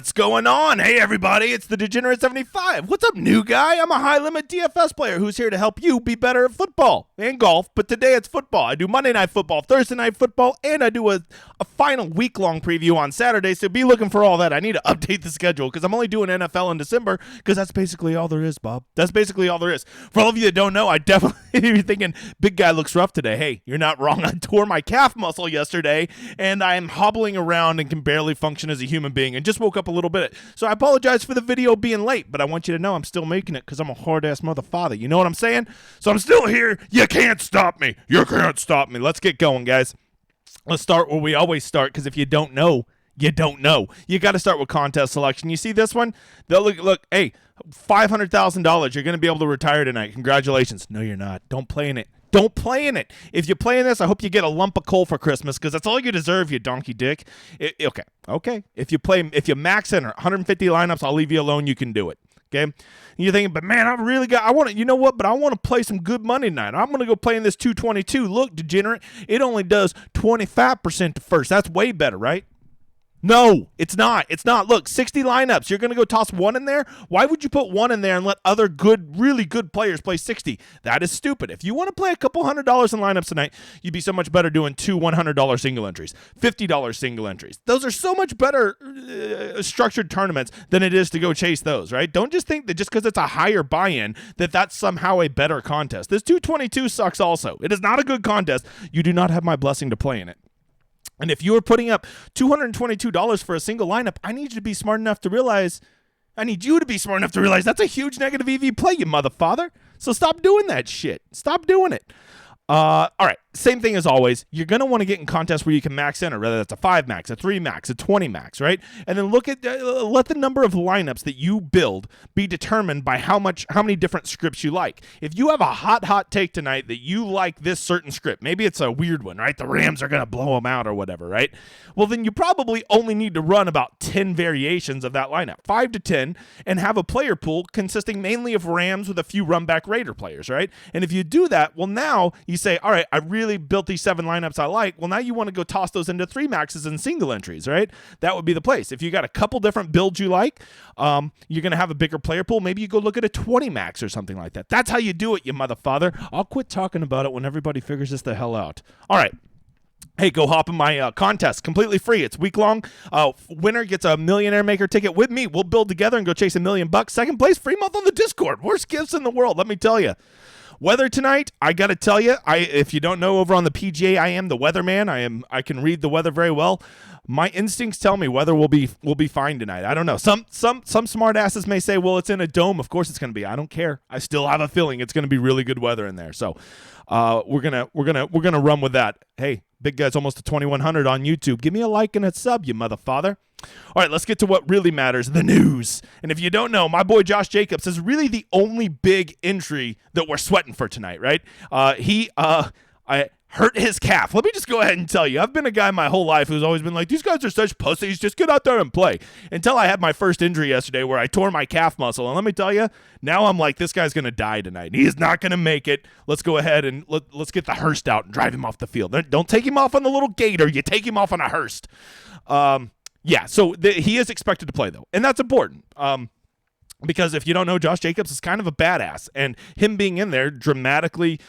What's going on? Hey, everybody, it's the Degenerate75. What's up, new guy? I'm a high-limit DFS player who's here to help you be better at football and golf, but today it's football. I do Monday Night Football, Thursday Night Football, and I do a final week-long preview on Saturday, so be looking for all that. I need to update the schedule because I'm only doing NFL in December because that's basically all there is, Bob. That's basically all there is. For all of you that don't know, I definitely you're thinking, big guy looks rough today. Hey, you're not wrong. I tore my calf muscle yesterday, and I am hobbling around and can barely function as a human being and just woke up a little bit. So I apologize for the video being late, but I want you to know I'm still making it because I'm a hard-ass mother father. You know what I'm saying? So I'm still here. You can't stop me. You can't stop me. Let's get going, guys. Let's start where we always start, because if you don't know, you don't know. You got to start with contest selection. You see this one? Look, hey, $500,000. You're going to be able to retire tonight. Congratulations. No, you're not. Don't play in it. Don't play in it. If you play in this, I hope you get a lump of coal for Christmas, because that's all you deserve, you donkey dick. Okay. If you max in 150 lineups, I'll leave you alone. You can do it. Okay. And you're thinking, but man, I want to play some good money tonight. I'm going to go play in this 222. Look, degenerate, it only does 25% to first. That's way better, right? No, it's not. It's not. Look, 60 lineups. You're going to go toss one in there? Why would you put one in there and let other really good players play 60? That is stupid. If you want to play a couple $100 in lineups tonight, you'd be so much better doing two $100 single entries, $50 single entries. Those are so much better structured tournaments than it is to go chase those, right? Don't just think that just because it's a higher buy-in that that's somehow a better contest. This 222 sucks also. It is not a good contest. You do not have my blessing to play in it. And if you are putting up $222 for a single lineup, I need you to be smart enough to realize that's a huge negative EV play, you mother father. So stop doing that shit. Stop doing it. All right, same thing as always. You're going to want to get in contests where you can max enter, whether that's a 5 max, a 3 max, a 20 max, right? And then look at let the number of lineups that you build be determined by how many different scripts you like. If you have a hot take tonight that you like this certain script, maybe it's a weird one, right? The Rams are going to blow them out or whatever, right? Well, then you probably only need to run about 10 variations of that lineup, 5 to 10, and have a player pool consisting mainly of Rams with a few run-back Raider players, right? And if you do that, well, now you say, all right, I really built these 7 lineups I like. Well, now you want to go toss those into 3 maxes and single entries, right? That would be the place. If you got a couple different builds you like, you're going to have a bigger player pool. Maybe you go look at a 20 max or something like that. That's how you do it, you mother father. I'll quit talking about it when everybody figures this the hell out. All right. Hey, go hop in my contest. Completely free. It's week-long. Winner gets a Millionaire Maker ticket with me. We'll build together and go chase $1 million. Second place, free month on the Discord. Worst gifts in the world, let me tell you. Weather tonight, I got to tell you, if you don't know, over on the PGA, I am the weatherman. I can read the weather very well. My instincts tell me weather will be fine tonight. I don't know. Some smart asses may say, well, it's in a dome. Of course it's going to be. I don't care. I still have a feeling it's going to be really good weather in there. So we're gonna run with that. Hey, big guy's almost to 2,100 on YouTube. Give me a like and a sub, you mother father. All right, let's get to what really matters, the news. And if you don't know, my boy Josh Jacobs is really the only big injury that we're sweating for tonight, right? I hurt his calf. Let me just go ahead and tell you, I've been a guy my whole life who's always been like, these guys are such pussies, just get out there and play. Until I had my first injury yesterday where I tore my calf muscle. And let me tell you, now I'm like, this guy's going to die tonight. He is not going to make it. Let's go ahead and let's get the Hearst out and drive him off the field. Don't take him off on the little gator. You take him off on a Hearst. Yeah, so he is expected to play, though, and that's important. Because if you don't know, Josh Jacobs is kind of a badass, and him being in there dramatically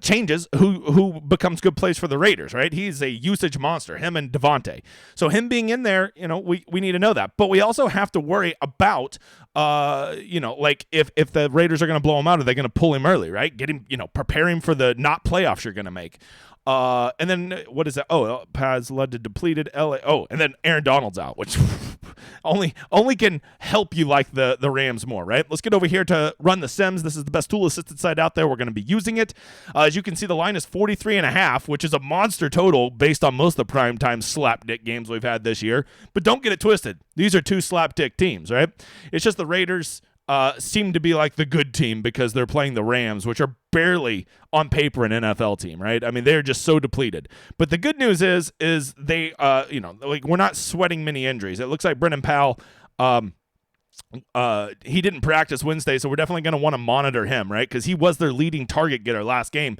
changes who becomes good plays for the Raiders, right? He's a usage monster, him and Devontae. So him being in there, we need to know that. But we also have to worry about, like if the Raiders are going to blow him out, are they going to pull him early, right? Get him, prepare him for the not playoffs you're going to make. And then what is that? Oh, has led to depleted LA. Oh, and then Aaron Donald's out, which only can help you like the Rams more, right? Let's get over here to run the Sims. This is the best tool assisted site out there. We're going to be using it. As you can see, the line is 43.5, which is a monster total based on most of the primetime slapdick games we've had this year. But don't get it twisted. These are 2 slapdick teams, right? It's just the Raiders seem to be like the good team because they're playing the Rams, which are barely on paper an NFL team, right? I mean, they're just so depleted. But the good news is they, like we're not sweating many injuries. It looks like Brennan Powell He didn't practice Wednesday, so we're definitely going to want to monitor him, right? Because he was their leading target getter last game.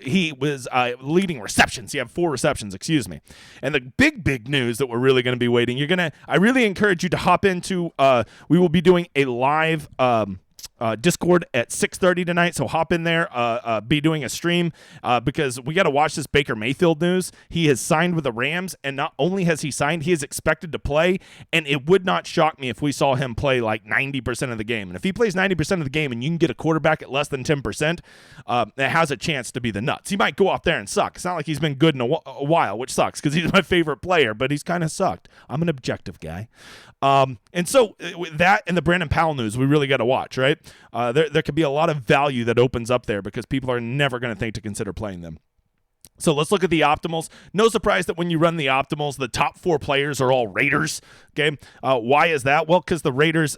He was leading receptions. He had 4 receptions, excuse me. And the big news that we're really going to be waiting, I really encourage you to hop into, we will be doing a live Discord at 6:30 tonight, so hop in there, be doing a stream, because we got to watch this Baker Mayfield news. He has signed with the Rams, and not only has he signed, he is expected to play, and it would not shock me if we saw him play like 90% of the game. And if he plays 90% of the game and you can get a quarterback at less than 10%, that has a chance to be the nuts. He might go out there and suck. It's not like he's been good in a while, which sucks because he's my favorite player, but he's kind of sucked. I'm an objective guy. And so with that and the Brandon Powell news, we really got to watch, right? There could be a lot of value that opens up there because people are never going to think to consider playing them. So let's look at the optimals. No surprise that when you run the optimals, the top 4 players are all Raiders. Okay, why is that? Well, because the Raiders,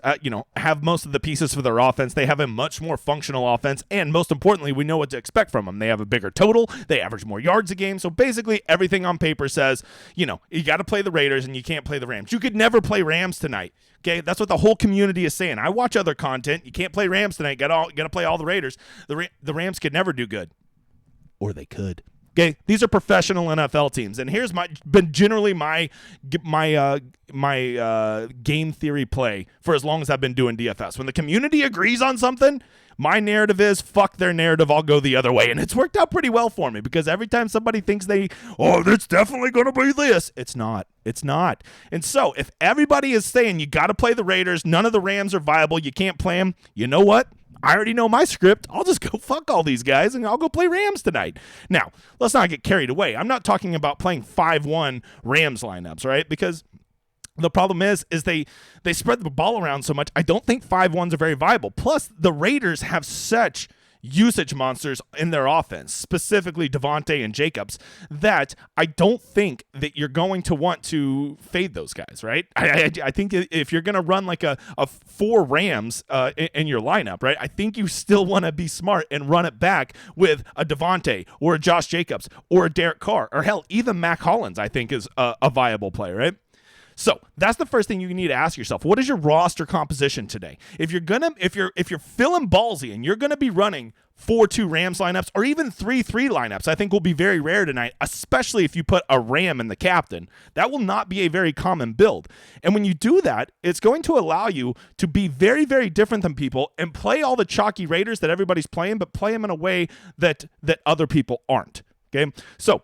have most of the pieces for their offense. They have a much more functional offense, and most importantly, we know what to expect from them. They have a bigger total. They average more yards a game. So basically, everything on paper says, you got to play the Raiders and you can't play the Rams. You could never play Rams tonight. Okay, that's what the whole community is saying. I watch other content. You can't play Rams tonight. Got to play all the Raiders. The Rams could never do good, or they could. Okay, these are professional NFL teams, and here's been generally my game theory play for as long as I've been doing DFS. When the community agrees on something, my narrative is fuck their narrative. I'll go the other way, and it's worked out pretty well for me because every time somebody thinks that's definitely going to be this, it's not. It's not. And so if everybody is saying you got to play the Raiders, none of the Rams are viable, you can't play them. You know what? I already know my script. I'll just go fuck all these guys, and I'll go play Rams tonight. Now, let's not get carried away. I'm not talking about playing 5-1 Rams lineups, right? Because the problem is they spread the ball around so much. I don't think 5-1s are very viable. Plus, the Raiders have such usage monsters in their offense, specifically Devontae and Jacobs, that I don't think that you're going to want to fade those guys, right? I think if you're going to run like a 4 Rams in your lineup, right, I think you still want to be smart and run it back with a Devontae or a Josh Jacobs or a Derek Carr, or hell, even Mac Hollins, I think is a viable play, right? So that's the first thing you need to ask yourself. What is your roster composition today? If you're feeling ballsy and you're gonna be running 4-2 Rams lineups or even 3-3 lineups, I think will be very rare tonight, especially if you put a Ram in the captain. That will not be a very common build. And when you do that, it's going to allow you to be very, very different than people and play all the chalky Raiders that everybody's playing, but play them in a way that other people aren't. Okay, so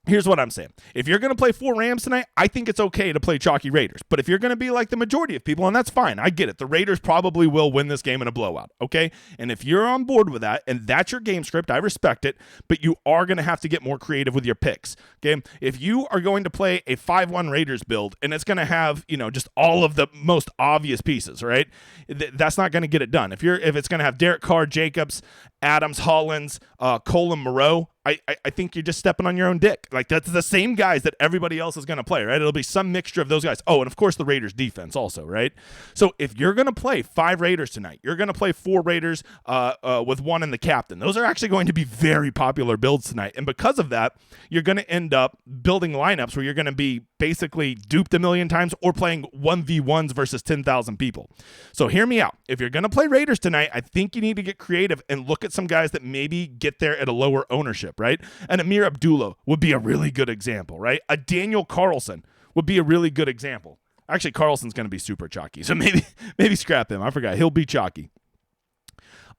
here's what I'm saying. If you're going to play 4 Rams tonight, I think it's okay to play chalky Raiders. But if you're going to be like the majority of people, and that's fine, I get it. The Raiders probably will win this game in a blowout, okay? And if you're on board with that, and that's your game script, I respect it, but you are going to have to get more creative with your picks, okay? If you are going to play a 5-1 Raiders build, and it's going to have, just all of the most obvious pieces, right? That's not going to get it done. If it's going to have Derek Carr, Jacobs, Adams, Hollins, Cole, and Moreau, I think you're just stepping on your own dick. Like, that's the same guys that everybody else is going to play, right? It'll be some mixture of those guys. Oh, and of course the Raiders defense also, right? So if you're going to play 5 Raiders tonight, you're going to play 4 Raiders with 1 in the captain. Those are actually going to be very popular builds tonight. And because of that, you're going to end up building lineups where you're going to be basically duped a million times or playing 1v1s versus 10,000 people. So hear me out. If you're going to play Raiders tonight, I think you need to get creative and look at some guys that maybe get there at a lower ownership, right? An Amir Abdullah would be a really good example, right? A Daniel Carlson would be a really good example. Actually, Carlson's going to be super chalky, so maybe scrap him. I forgot. He'll be chalky.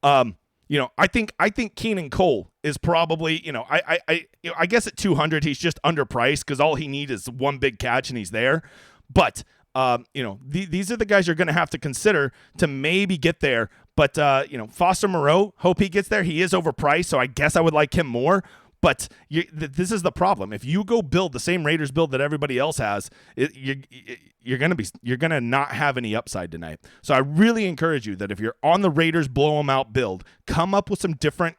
I think Keenan Cole is probably, I guess at 200 he's just underpriced because all he needs is one big catch and he's there. But these are the guys you're going to have to consider to maybe get there. But Foster Moreau, hope he gets there. He is overpriced, so I guess I would like him more. But this is the problem. If you go build the same Raiders build that everybody else has, you're gonna not have any upside tonight. So I really encourage you that if you're on the Raiders blow them out build, come up with some different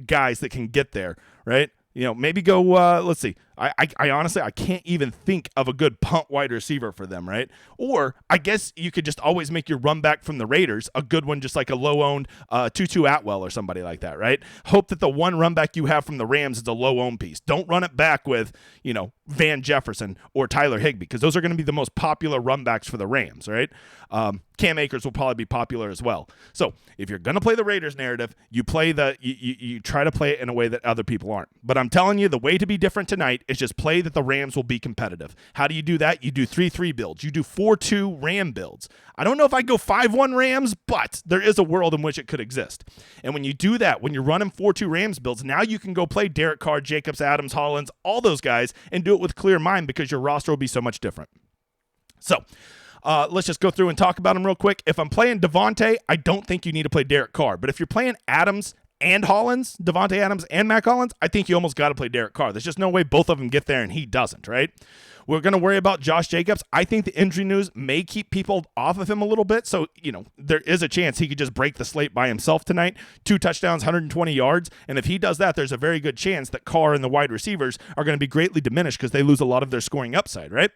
guys that can get there, right? maybe go, let's see. I honestly, I can't even think of a good punt wide receiver for them, right? Or I guess you could just always make your run back from the Raiders a good one, just like a low-owned Tutu Atwell or somebody like that, right? Hope that the one run back you have from the Rams is a low-owned piece. Don't run it back with, Van Jefferson or Tyler Higbee, because those are going to be the most popular run backs for the Rams, right? Cam Akers will probably be popular as well. So if you're going to play the Raiders narrative, you play you try to play it in a way that other people aren't. But I'm telling you, the way to be different tonight is just play that the Rams will be competitive. How do you do that? You do 3-3 builds. You do 4-2 Ram builds. I don't know if I'd go 5-1 Rams, but there is a world in which it could exist. And when you do that, when you're running 4-2 Rams builds, now you can go play Derek Carr, Jacobs, Adams, Hollins, all those guys, and do it with clear mind because your roster will be so much different. So let's just go through and talk about them real quick. If I'm playing Devontae, I don't think you need to play Derek Carr. But if you're playing Adams and Hollins, Devontae Adams and Mac Hollins, I think you almost got to play Derek Carr. There's just no way both of them get there and he doesn't, right? We're going to worry about Josh Jacobs. I think the injury news may keep people off of him a little bit. So, there is a chance he could just break the slate by himself tonight. 2 touchdowns, 120 yards. And if he does that, there's a very good chance that Carr and the wide receivers are going to be greatly diminished because they lose a lot of their scoring upside, right?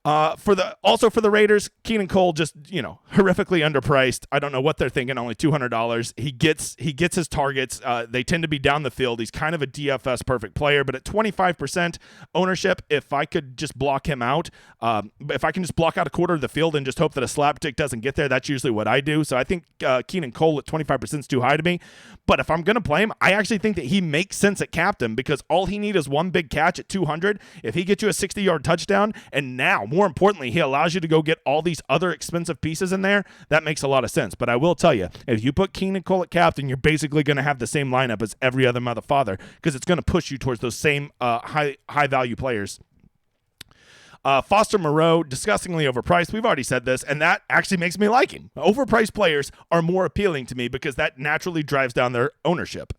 For the Raiders, Keenan Cole just, horrifically underpriced. I don't know what they're thinking, only $200. He gets his targets. They tend to be down the field. He's kind of a DFS perfect player, but at 25% ownership, if I could just block him out, if I can just block out a quarter of the field and just hope that a slapstick doesn't get there, that's usually what I do. So I think Keenan Cole at 25% is too high to me. But if I'm going to play him, I actually think that he makes sense at captain because all he needs is one big catch at 200. If he gets you a 60-yard touchdown, and now, more importantly, he allows you to go get all these other expensive pieces in there, that makes a lot of sense. But I will tell you, if you put Keenan Cole at captain, you're basically going to have the same lineup as every other mother father because it's going to push you towards those same high value players. Foster Moreau, disgustingly overpriced. We've already said this, and that actually makes me like him. Overpriced players are more appealing to me because that naturally drives down their ownership.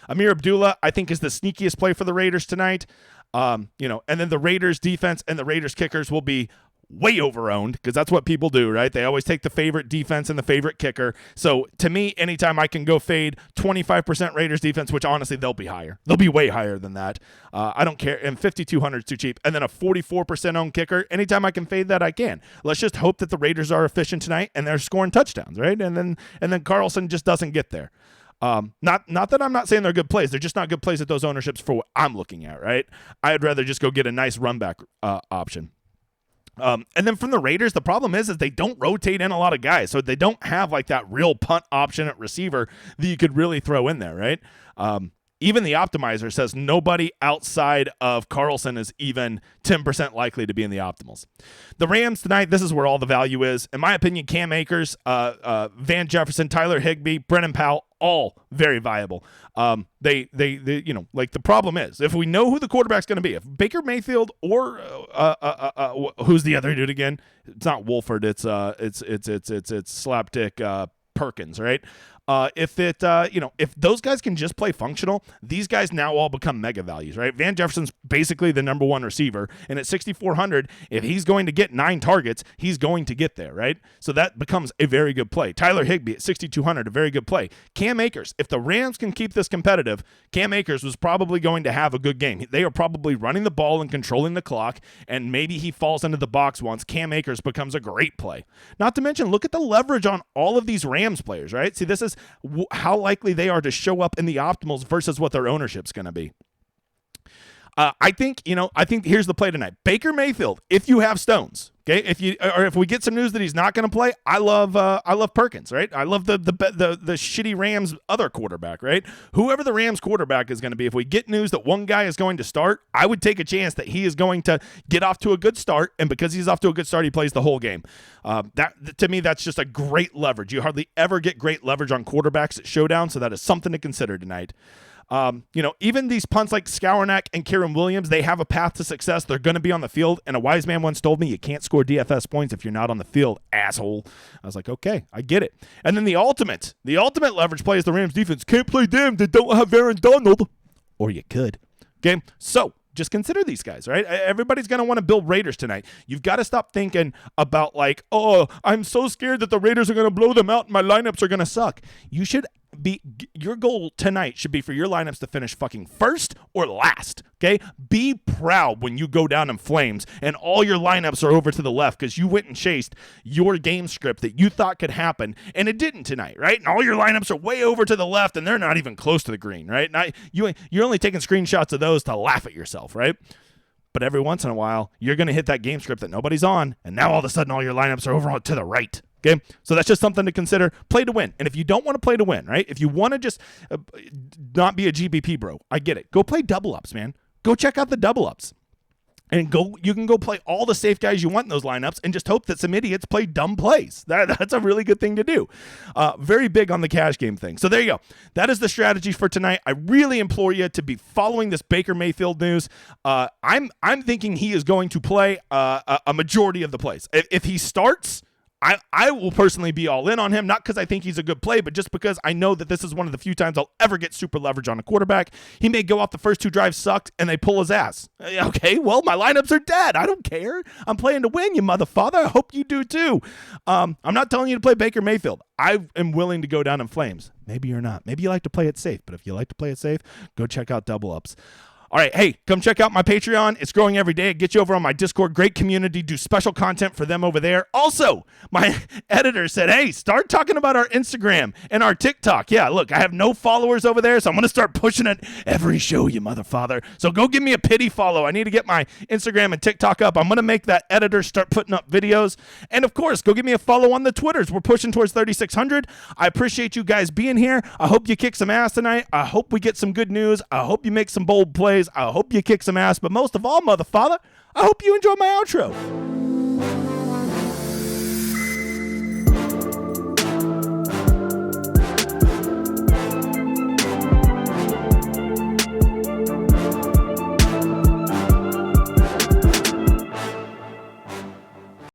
Amir Abdullah, I think, is the sneakiest play for the Raiders tonight. And then the Raiders defense and the Raiders kickers will be way over-owned because that's what people do, right? They always take the favorite defense and the favorite kicker. So to me, anytime I can go fade 25% Raiders defense, which honestly they'll be higher. They'll be way higher than that. I don't care. And 5,200 is too cheap. And then a 44% owned kicker. Anytime I can fade that, I can. Let's just hope that the Raiders are efficient tonight and they're scoring touchdowns, right? And then Carlson just doesn't get there. Not that I'm not saying they're good plays. They're just not good plays at those ownerships for what I'm looking at, right? I'd rather just go get a nice run back option. And then from the Raiders, the problem is they don't rotate in a lot of guys. So they don't have like that real punt option at receiver that you could really throw in there, right? Even the optimizer says nobody outside of Carlson is even 10% likely to be in the optimals. The Rams tonight, this is where all the value is. In my opinion, Cam Akers, Van Jefferson, Tyler Higbee, Brennan Powell, all very viable. They the problem is if we know who the quarterback's going to be, if Baker Mayfield or who's the other dude again? It's not Wolford. It's slapdick Perkins, right? If those guys can just play functional, these guys now all become mega values, right? Van Jefferson's basically the number one receiver, and at 6,400, if he's going to get 9 targets, he's going to get there, right? So that becomes a very good play. Tyler Higbee at 6,200, a very good play. Cam Akers, if the Rams can keep this competitive, Cam Akers was probably going to have a good game. They are probably running the ball and controlling the clock, and maybe he falls into the box once. Cam Akers becomes a great play. Not to mention, look at the leverage on all of these Rams players, right? See, this is how likely they are to show up in the optimals versus what their ownership's going to be. I think here's the play tonight. Baker Mayfield, if you have stones, okay, if we get some news that he's not going to play, I love Perkins, right? I love the shitty Rams other quarterback, right? Whoever the Rams quarterback is going to be, if we get news that one guy is going to start, I would take a chance that he is going to get off to a good start, and because he's off to a good start, he plays the whole game. That to me, that's just a great leverage. You hardly ever get great leverage on quarterbacks at Showdown, so that is something to consider tonight. Even these punts like Skowronek and Kieran Williams, they have a path to success. They're going to be on the field. And a wise man once told me, you can't score DFS points if you're not on the field, asshole. I was like, okay, I get it. And then the ultimate leverage play is the Rams defense. Can't play them. They don't have Aaron Donald. Or you could. Okay. So just consider these guys, right? Everybody's going to want to build Raiders tonight. You've got to stop thinking about like, oh, I'm so scared that the Raiders are going to blow them out and my lineups are going to suck. You should your goal tonight should be for your lineups to finish fucking first or last. Okay, be proud when you go down in flames and all your lineups are over to the left because you went and chased your game script that you thought could happen and it didn't tonight, right? And all your lineups are way over to the left and they're not even close to the green, right? You're only taking screenshots of those to laugh at yourself, right? But every once in a while, you're going to hit that game script that nobody's on, and now all of a sudden all your lineups are over to the right. Okay, so that's just something to consider. Play to win. And if you don't want to play to win, right? If you want to just not be a GBP bro, I get it. Go play double ups, man. Go check out the double ups. And you can go play all the safe guys you want in those lineups and just hope that some idiots play dumb plays. That's a really good thing to do. Very big on the cash game thing. So there you go. That is the strategy for tonight. I really implore you to be following this Baker Mayfield news. I'm thinking he is going to play a majority of the plays. If he starts, I will personally be all in on him, not because I think he's a good play, but just because I know that this is one of the few times I'll ever get super leverage on a quarterback. He may go out the first 2 drives sucked, and they pull his ass. Okay, well, my lineups are dead. I don't care. I'm playing to win, you motherfucker. I hope you do too. I'm not telling you to play Baker Mayfield. I am willing to go down in flames. Maybe you're not. Maybe you like to play it safe, but if you like to play it safe, go check out double ups. All right, hey, come check out my Patreon. It's growing every day. It gets you over on my Discord. Great community. Do special content for them over there. Also, my editor said, hey, start talking about our Instagram and our TikTok. Yeah, look, I have no followers over there, so I'm going to start pushing it every show, you motherfather. So go give me a pity follow. I need to get my Instagram and TikTok up. I'm going to make that editor start putting up videos. And, of course, go give me a follow on the Twitters. We're pushing towards 3,600. I appreciate you guys being here. I hope you kick some ass tonight. I hope we get some good news. I hope you make some bold plays. I hope you kick some ass, but most of all, motherfather, I hope you enjoy my outro.